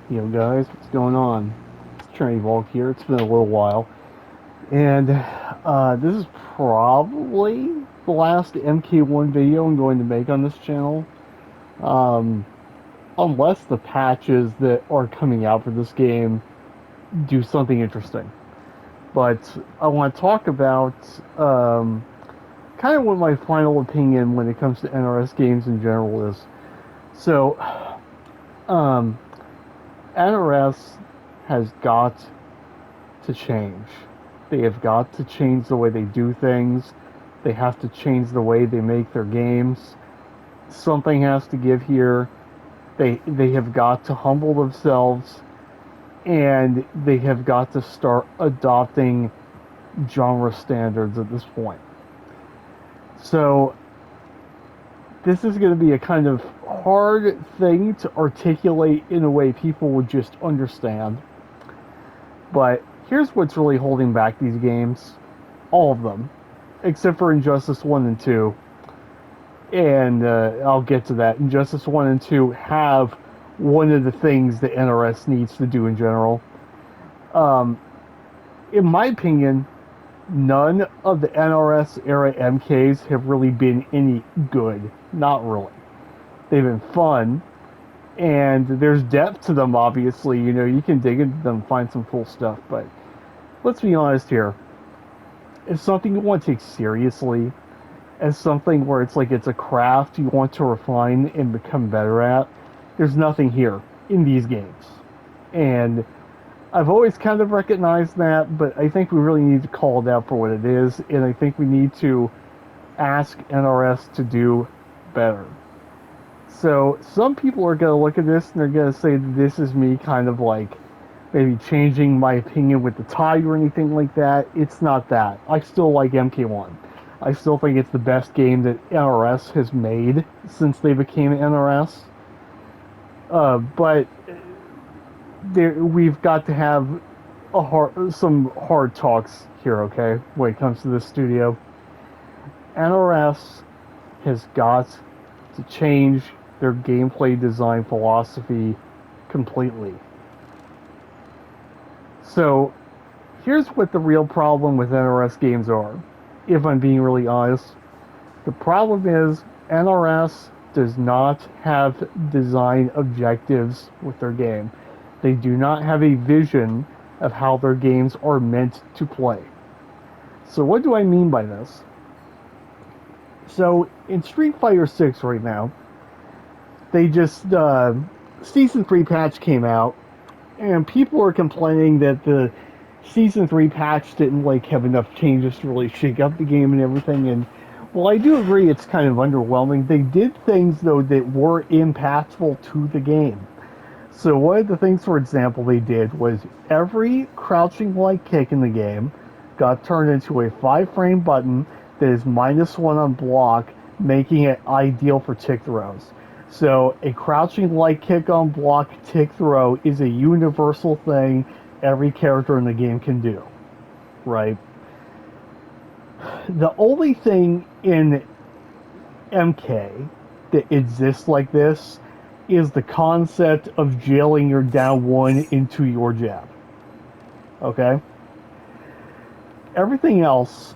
Yo guys, what's going on? It's Trinity Volk here. It's been a little while. And this is probably the last MK1 video I'm going to make on this channel. Um, Unless the patches that are coming out for this game do something interesting. But I want to talk about kind of what my final opinion when it comes to NRS games in general is. So, um, NRS has got to change. They have got to change the way they do things. They have to change the way they make their games. Something has to give here. They have got to humble themselves, and they have got to start adopting genre standards at this point. So this is going to be a kind of hard thing to articulate in a way people would just understand. But here's what's really holding back these games. All of them, except for Injustice 1 and 2. And I'll get to that. Injustice 1 and 2 have one of the things that NRS needs to do in general. Um, in my opinion, none of the NRS era MKs have really been any good. Not really. They've been fun, and there's depth to them, obviously. You know, you can dig into them, find some cool stuff, but let's be honest here. If something you want to take seriously, as something where it's like it's a craft you want to refine and become better at, there's nothing here in these games. And I've always kind of recognized that, but I think we really need to call it out for what it is, and I think we need to ask NRS to do better. So some people are going to look at this and they're going to say that this is me kind of like maybe changing my opinion with the tide or anything like that. It's not that. I still like MK1. I still think it's the best game that NRS has made since they became NRS. But we've got to have some hard talks here, okay, when it comes to this studio. NRS has got to change their gameplay design philosophy completely. So here's what the real problem with NRS games are, if I'm being really honest. The problem is NRS does not have design objectives with their game. They do not have a vision of how their games are meant to play. So what do I mean by this? So in Street Fighter 6 right now, they just season 3 patch came out, and people are complaining that the season 3 patch didn't like have enough changes to really shake up the game and everything. And well, I do agree it's kind of underwhelming. They did things though that were impactful to the game. So one of the things, for example, they did was every crouching light kick in the game got turned into a 5-frame button that is -1 on block, making it ideal for tick throws. So a crouching light kick on block tick throw is a universal thing every character in the game can do, right? The only thing in MK that exists like this is the concept of jailing your down one into your jab. Okay? Everything else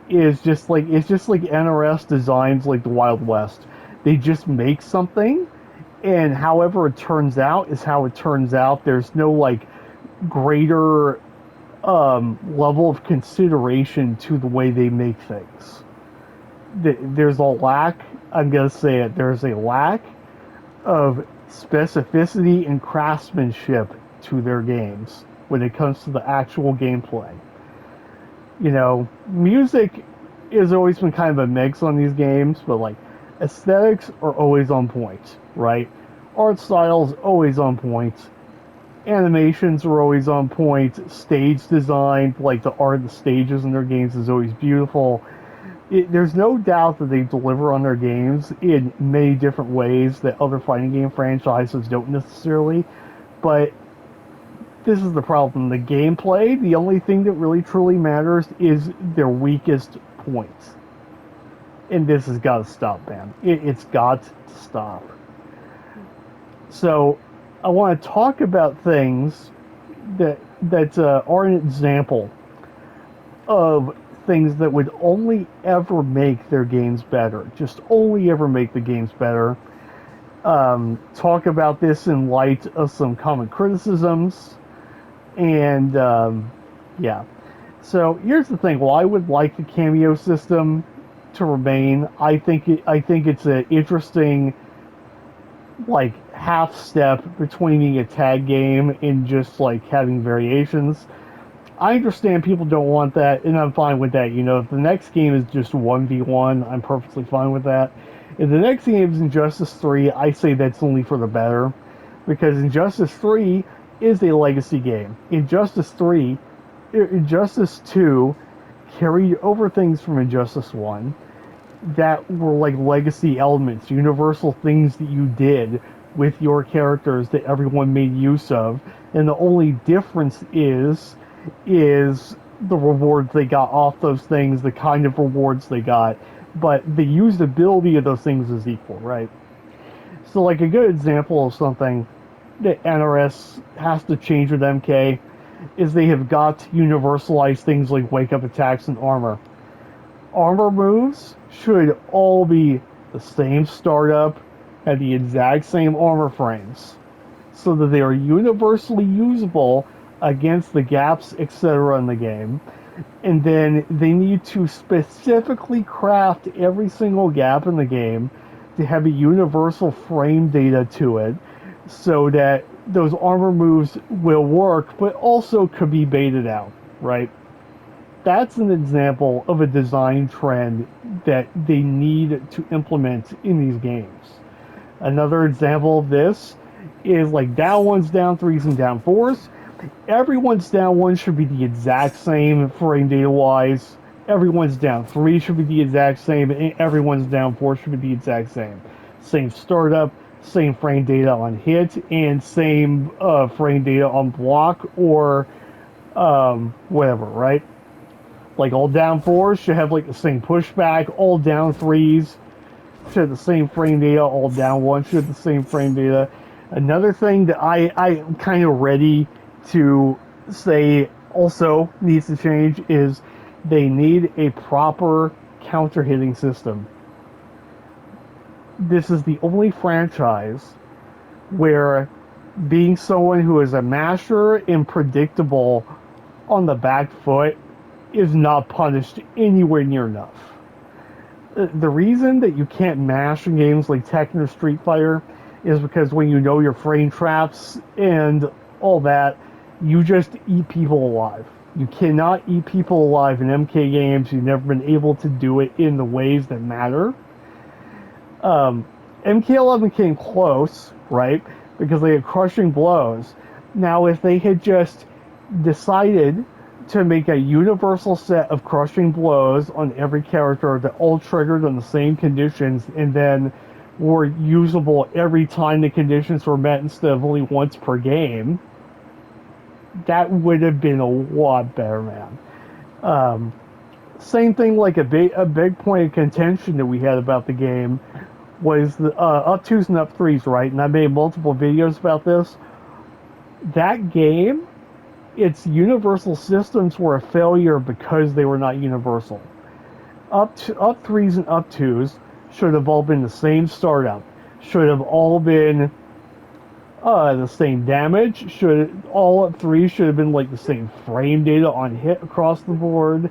is just like NRS designs like the Wild West. They just make something, and however it turns out is how it turns out. There's no like greater level of consideration to the way they make things. There's a lack. I'm gonna say it. There's a lack of specificity and craftsmanship to their games when it comes to the actual gameplay. You know, music has always been kind of a mix on these games, but like aesthetics are always on point, right? Art styles always on point. Animations are always on point. Stage design, like the art of the stages in their games, is always beautiful. There's no doubt that they deliver on their games in many different ways that other fighting game franchises don't necessarily. But this is the problem. The gameplay, the only thing that really truly matters is their weakest points. And this has got to stop, man. It's got to stop. So, I want to talk about things that are an example of things that would only ever make their games better. Just only ever make the games better. Talk about this in light of some common criticisms, and yeah. So here's the thing. While I would like the cameo system to remain, I think it's an interesting like half step between being a tag game and just like having variations. I understand people don't want that, and I'm fine with that. You know, if the next game is just 1v1, I'm perfectly fine with that. If the next game is Injustice 3, I say that's only for the better. Because Injustice 3 is a legacy game. Injustice 2 carried over things from Injustice 1 that were like legacy elements, universal things that you did with your characters that everyone made use of, and the only difference is the rewards they got off those things, the kind of rewards they got, but the usability of those things is equal, right? So like a good example of something that NRS has to change with MK is they have got to universalize things like wake up attacks and armor. Armor moves should all be the same startup and the exact same armor frames so that they are universally usable against the gaps, etc. in the game. And then they need to specifically craft every single gap in the game to have a universal frame data to it so that those armor moves will work but also could be baited out, right? That's an example of a design trend that they need to implement in these games. Another example of this is like down ones, down threes, and down fours. Everyone's down one should be the exact same frame data wise. Everyone's down three should be the exact same, and everyone's down four should be the exact same. Same startup, same frame data on hit, and same frame data on block or whatever, right? Like all down fours should have like the same pushback. All down threes should have the same frame data. All down one should have the same frame data. Another thing that I'm kind of ready to say also needs to change is they need a proper counter hitting system. This is the only franchise where being someone who is a masher and predictable on the back foot is not punished anywhere near enough. The reason that you can't mash in games like Tekken or Street Fighter is because when you know your frame traps and all that, you just eat people alive. You cannot eat people alive in MK games. You've never been able to do it in the ways that matter. MK11 came close, right? Because they had crushing blows. Now, if they had just decided to make a universal set of crushing blows on every character that all triggered on the same conditions and then were usable every time the conditions were met instead of only once per game, that would have been a lot better, man. Same thing, like a big point of contention that we had about the game was the up twos and up threes, right? And I made multiple videos about this. That game, its universal systems were a failure because they were not universal. Up threes and up twos should have all been the same startup. Should have all been the same damage. All up threes should have been like the same frame data on hit across the board.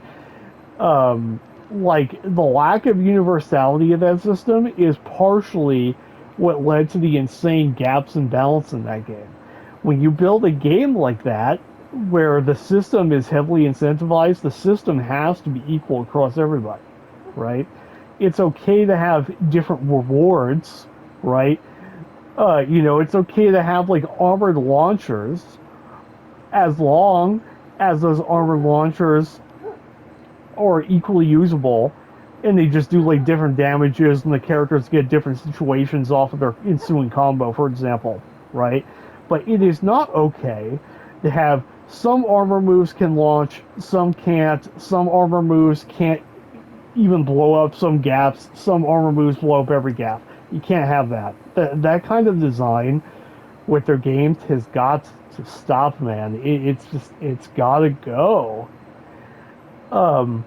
Like the lack of universality of that system is partially what led to the insane gaps in balance in that game. When you build a game like that, where the system is heavily incentivized, the system has to be equal across everybody, right? It's okay to have different rewards, right? It's okay to have like armored launchers as long as those armored launchers are equally usable and they just do like different damages and the characters get different situations off of their ensuing combo, for example, right? But it is not okay to have some armor moves can launch, some can't, some armor moves can't even blow up some gaps, some armor moves blow up every gap. You can't have that. That kind of design with their games has got to stop, man. It's gotta go. Um,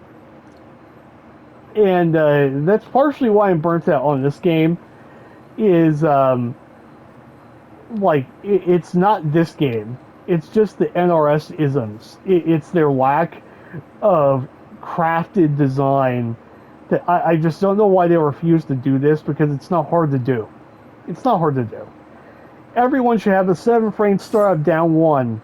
and that's partially why I'm burnt out on this game. Is it's not this game. It's just the NRS isms. It's their lack of crafted design that I just don't know why they refuse to do this because it's not hard to do. It's not hard to do. Everyone should have a 7 frame startup down one.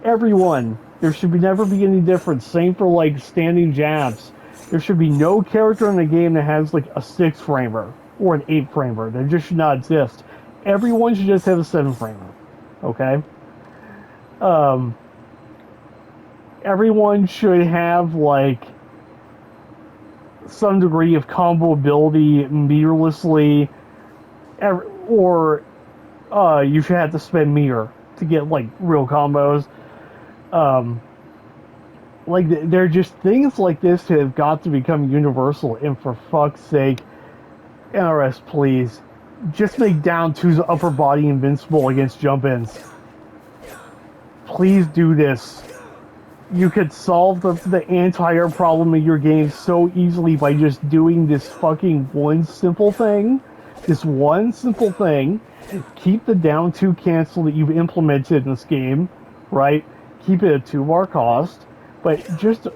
Everyone. There should never be any difference. Same for like standing jabs. There should be no character in the game that has like a 6 framer or an 8 framer. That just should not exist. Everyone should just have a 7 framer. Okay? Um, everyone should have like some degree of combo ability meterlessly, or you should have to spend meter to get like real combos. Um, like they're just things like this that have got to become universal. And for fuck's sake, NRS, please, just make down two's upper body invincible against jump ins. Please do this. You could solve the anti-air problem in your game so easily by just doing this fucking one simple thing. This one simple thing. Keep the down 2 cancel that you've implemented in this game, right? Keep it at 2-bar cost. But just,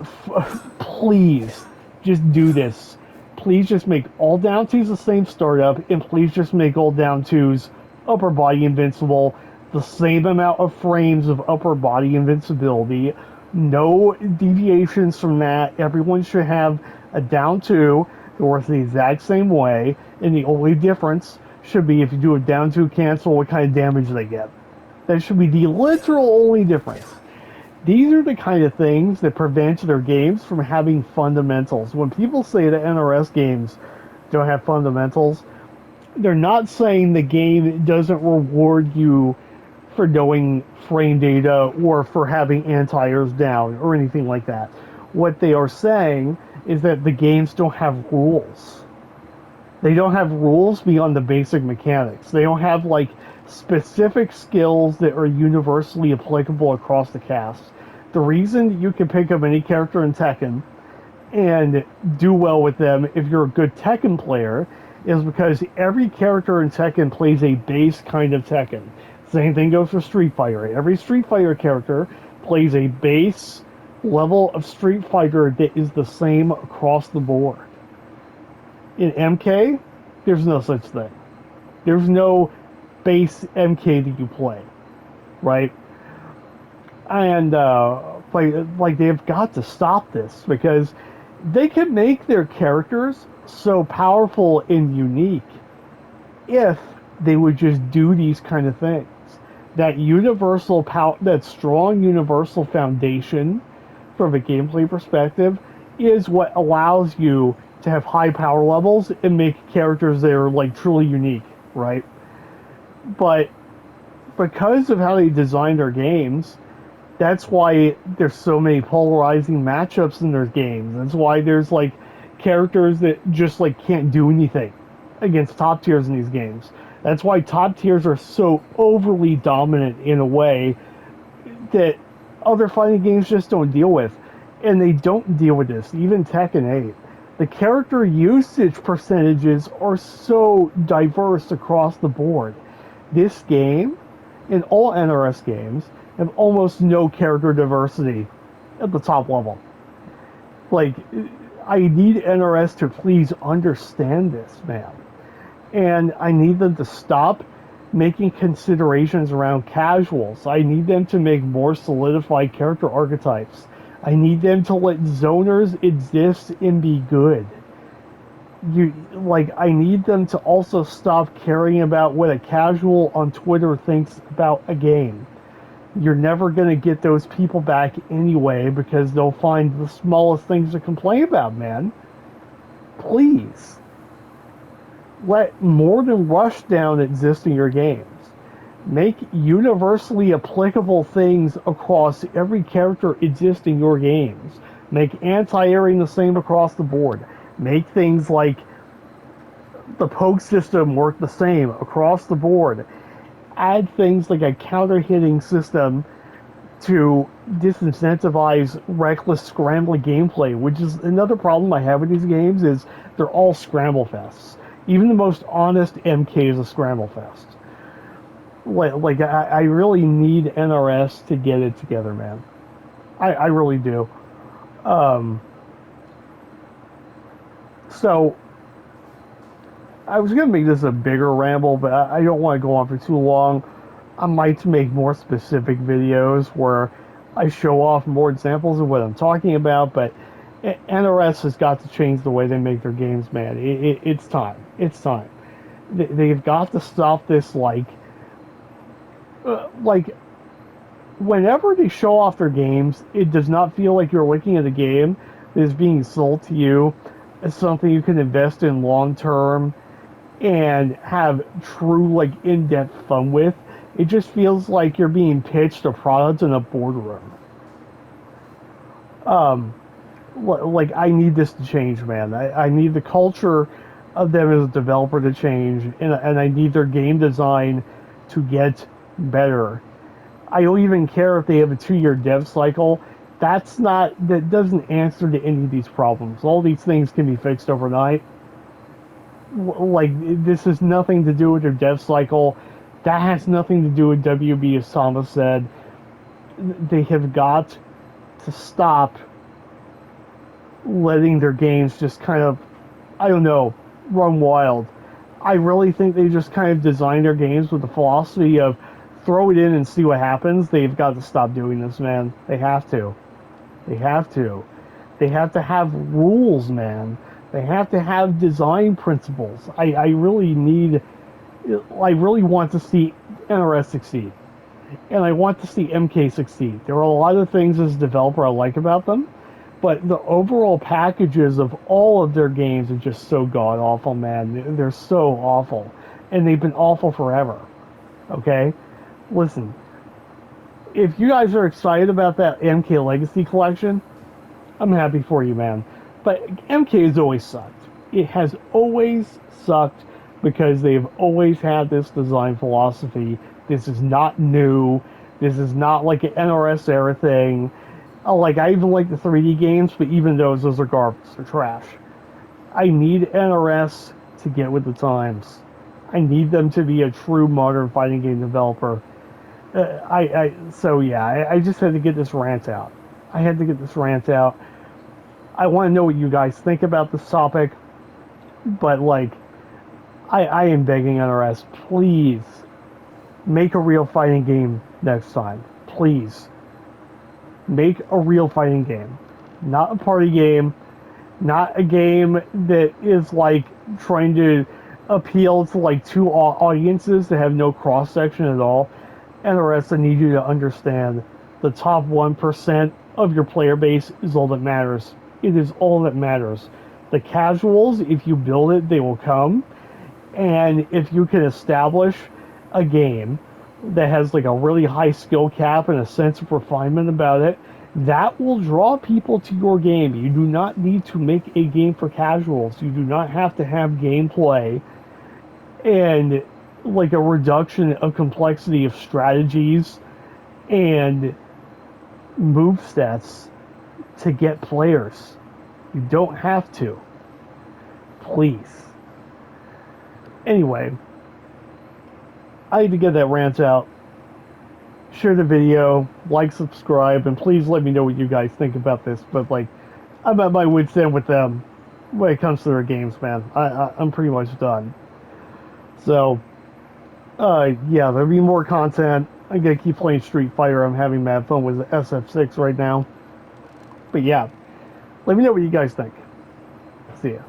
please, just do this. Please just make all down 2s the same startup, and please just make all down 2s upper body invincible, the same amount of frames of upper body invincibility. No deviations from that. Everyone should have a down 2 that works the exact same way, and the only difference should be if you do a down 2 cancel, what kind of damage they get. That should be the literal only difference. These are the kind of things that prevent their games from having fundamentals. When people say that NRS games don't have fundamentals, they're not saying the game doesn't reward you for knowing frame data or for having anti-airs down or anything like that. What they are saying is that the games don't have rules. They don't have rules beyond the basic mechanics. They don't have like specific skills that are universally applicable across the cast. The reason that you can pick up any character in Tekken and do well with them if you're a good Tekken player is because every character in Tekken plays a base kind of Tekken. Same thing goes for Street Fighter. Every Street Fighter character plays a base level of Street Fighter that is the same across the board. In MK, there's no such thing. There's no base MK that you play, right? And like they've got to stop this because they can make their characters so powerful and unique if they would just do these kind of things. That universal power, that strong universal foundation from a gameplay perspective is what allows you to have high power levels and make characters that are like truly unique, right? But because of how they designed their games, that's why there's so many polarizing matchups in their games. That's why there's like characters that just like can't do anything against top tiers in these games. That's why top tiers are so overly dominant in a way that other fighting games just don't deal with. And they don't deal with this, even Tekken 8. The character usage percentages are so diverse across the board. This game, and all NRS games, have almost no character diversity at the top level. Like, I need NRS to please understand this, man. And I need them to stop making considerations around casuals. I need them to make more solidified character archetypes. I need them to let zoners exist and be good. I need them to also stop caring about what a casual on Twitter thinks about a game. You're never going to get those people back anyway because they'll find the smallest things to complain about, man. Please. Let more than rushdown exist in your games. Make universally applicable things across every character exist in your games. Make anti-airing the same across the board. Make things like the poke system work the same across the board. add things like a counter hitting system to disincentivize reckless scrambling gameplay, which is another problem I have with these games. Is they're all scramble fests. Even the most honest MK is a scramble fest. I really need NRS to get it together, man. I really do. Um, so I was gonna make this a bigger ramble, but I don't want to go on for too long. I might make more specific videos where I show off more examples of what I'm talking about, but NRS has got to change the way they make their games, man. It's time. It's time. They've got to stop this, like whenever they show off their games, it does not feel like you're looking at a game that is being sold to you as something you can invest in long term and have true, like, in-depth fun with. It just feels like you're being pitched a product in a boardroom. Um, like, I need this to change, man. I need the culture of them as a developer to change, and I need their game design to get better. I don't even care if they have a 2-year dev cycle. That doesn't answer to any of these problems. All these things can be fixed overnight. Like, this has nothing to do with their dev cycle. That has nothing to do with WB, as Thomas said. They have got to stop letting their games just kind of, I don't know, run wild. I really think they just kind of design their games with the philosophy of throw it in and see what happens. They've got to stop doing this, man. They have to. They have to. They have to have rules, man. They have to have design principles. I really need. I really want to see NRS succeed, and I want to see MK succeed. There are a lot of things as a developer I like about them, but the overall packages of all of their games are just so god awful, man. They're so awful, and they've been awful forever. Okay, listen. If you guys are excited about that MK Legacy collection, I'm happy for you, man. But MK has always sucked. It has always sucked because they've always had this design philosophy. This is not new. This is not like an NRS era thing. Like, I even like the 3D games, but even those are garbage. They're trash. I need NRS to get with the times. I need them to be a true modern fighting game developer. So yeah, I just had to get this rant out. I had to get this rant out. I want to know what you guys think about this topic, but like, I am begging NRS, please make a real fighting game next time. Please make a real fighting game, not a party game, not a game that is like trying to appeal to like two audiences that have no cross section at all. NRS, I need you to understand the top 1% of your player base is all that matters. It is all that matters. The casuals, if you build it, they will come. And if you can establish a game that has like a really high skill cap and a sense of refinement about it, that will draw people to your game. You do not need to make a game for casuals. You do not have to have gameplay and like a reduction of complexity of strategies and move stats to get players. You don't have to. Please. Anyway, I need to get that rant out. Share the video, like, subscribe, and please let me know what you guys think about this. But like, I'm at my wit's end with them when it comes to their games, man. I'm pretty much done. So, yeah, there'll be more content. I'm gonna keep playing Street Fighter. I'm having mad fun with SF6 right now. But yeah, let me know what you guys think. See ya.